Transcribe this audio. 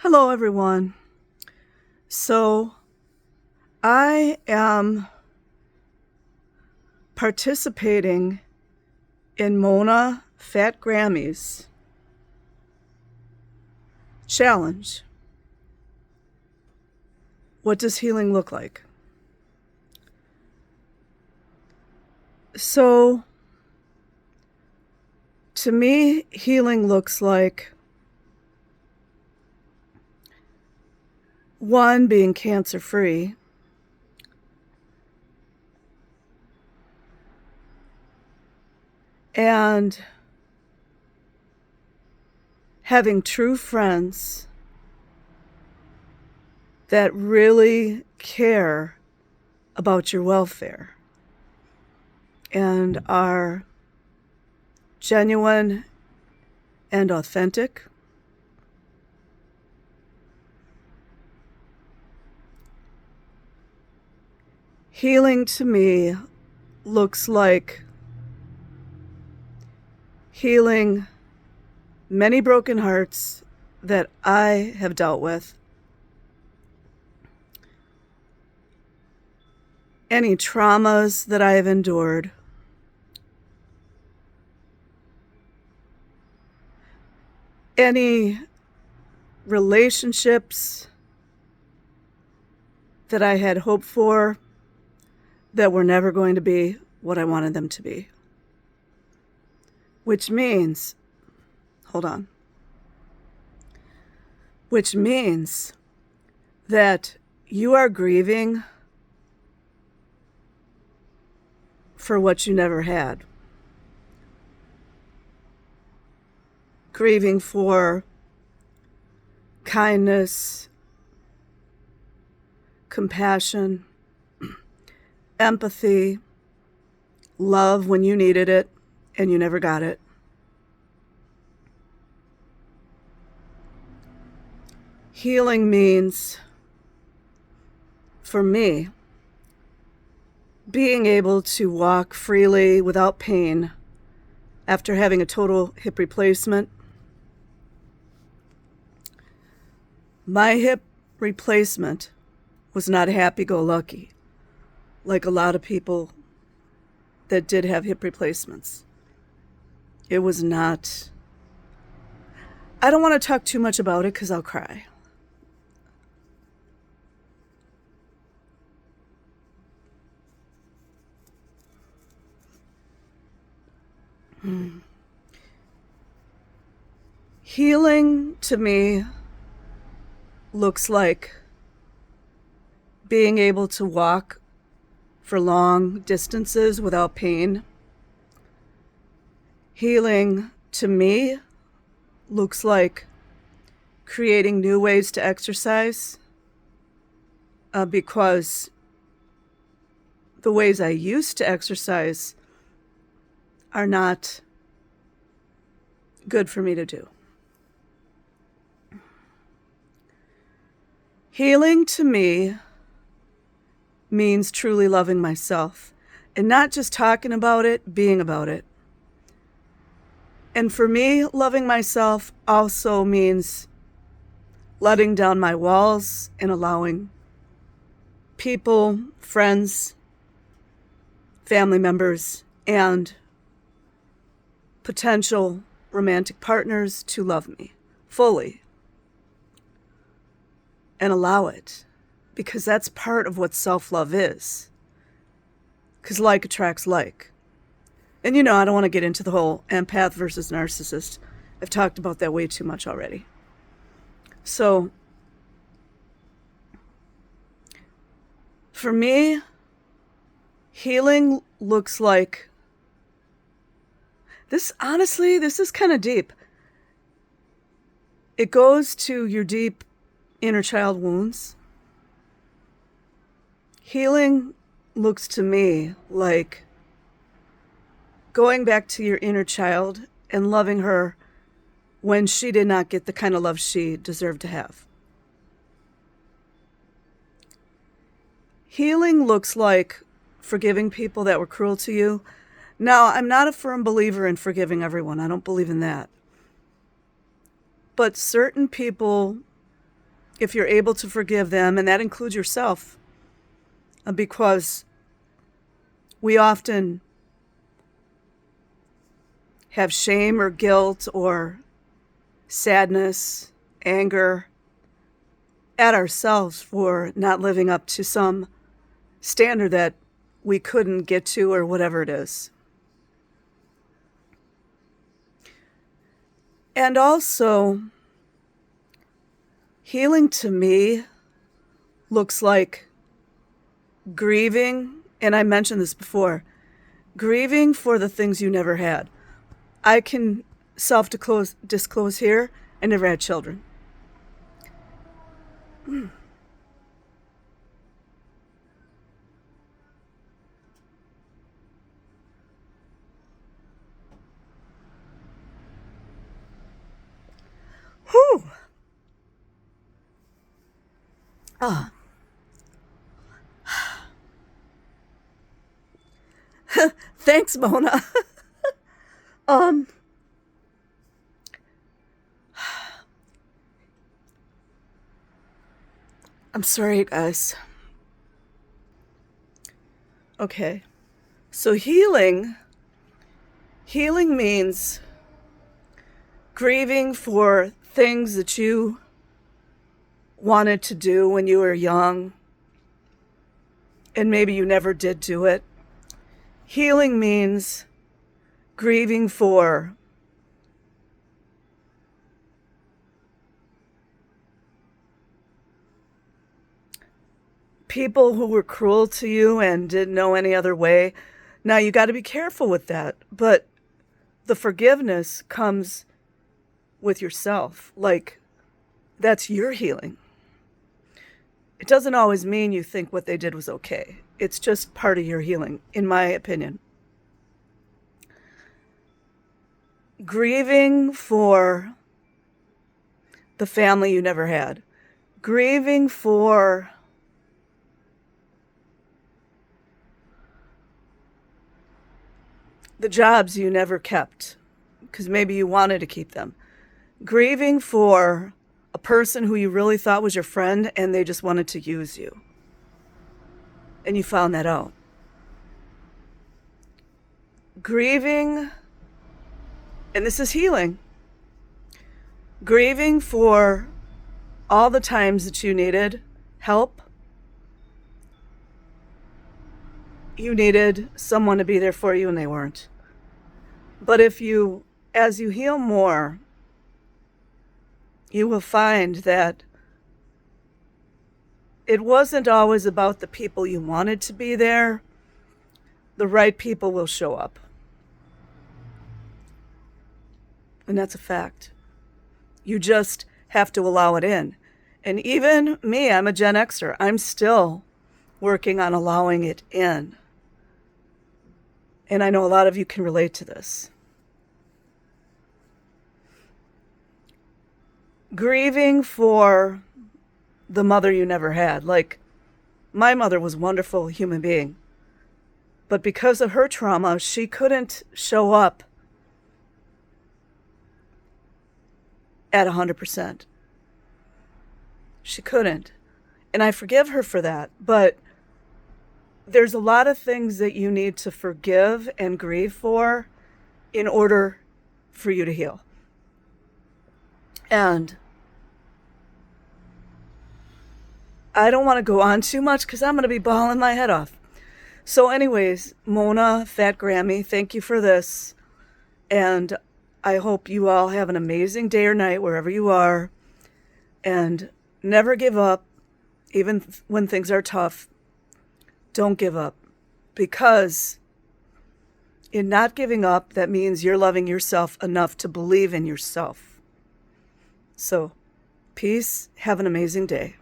Hello, everyone. So, I am participating in Mona Fat Grammys challenge. What does healing look like? So, to me, healing looks like one, being cancer free, and having true friends that really care about your welfare and are genuine and authentic. Healing to me looks like healing many broken hearts that I have dealt with, any traumas that I have endured, any relationships that I had hoped for that were never going to be what I wanted them to be. Which means, hold on, which means that you are grieving for what you never had. Grieving for kindness, compassion, empathy, love when you needed it and you never got it. Healing means, for me, being able to walk freely without pain after having a total hip replacement. My hip replacement was not happy-go-lucky, like a lot of people that did have hip replacements. It was not. I don't want to talk too much about it because I'll cry. Healing to me looks like being able to walk for long distances without pain. Healing to me looks like creating new ways to exercise because the ways I used to exercise are not good for me to do. Healing to me means truly loving myself and not just talking about it, being about it. And for me, loving myself also means letting down my walls and allowing people, friends, family members, and potential romantic partners to love me fully and allow it, because that's part of what self-love is. Because like attracts like. And I don't want to get into the whole empath versus narcissist. I've talked about that way too much already. So, for me, healing looks like this. Honestly, this is kind of deep. It goes to your deep inner child wounds. Healing looks to me like going back to your inner child and loving her when she did not get the kind of love she deserved to have. Healing looks like forgiving people that were cruel to you. Now, I'm not a firm believer in forgiving everyone. I don't believe in that. But certain people if you're able to forgive them, and that includes yourself, because we often have shame or guilt or sadness, anger at ourselves for not living up to some standard that we couldn't get to, or whatever it is. And also, healing to me looks like grieving, and I mentioned this before, grieving for the things you never had. I can disclose here, I never had children. Whew. Ah. Thanks, Mona. I'm sorry, guys. Okay. So healing means grieving for things that you wanted to do when you were young, and maybe you never did do it. Healing means grieving for people who were cruel to you and didn't know any other way. Now, you got to be careful with that, but the forgiveness comes with yourself. Like, that's your healing. It doesn't always mean you think what they did was okay. It's just part of your healing, in my opinion. Grieving for the family you never had. Grieving for the jobs you never kept, because maybe you wanted to keep them. Grieving for a person who you really thought was your friend and they just wanted to use you. And you found that out. Grieving, and this is healing, grieving for all the times that you needed help. You needed someone to be there for you and they weren't. But as you heal more, you will find that it wasn't always about the people you wanted to be there. The right people will show up. And that's a fact. You just have to allow it in. And even me, I'm a Gen Xer. I'm still working on allowing it in. And I know a lot of you can relate to this. Grieving for the mother you never had. Like, my mother was a wonderful human being. But because of her trauma, she couldn't show up at 100%. She couldn't. And I forgive her for that. But there's a lot of things that you need to forgive and grieve for in order for you to heal. And I don't want to go on too much because I'm going to be bawling my head off. So anyways, Mona, Fat Grammy, thank you for this. And I hope you all have an amazing day or night wherever you are. And never give up, even when things are tough. Don't give up, because in not giving up, that means you're loving yourself enough to believe in yourself. So, peace. Have an amazing day.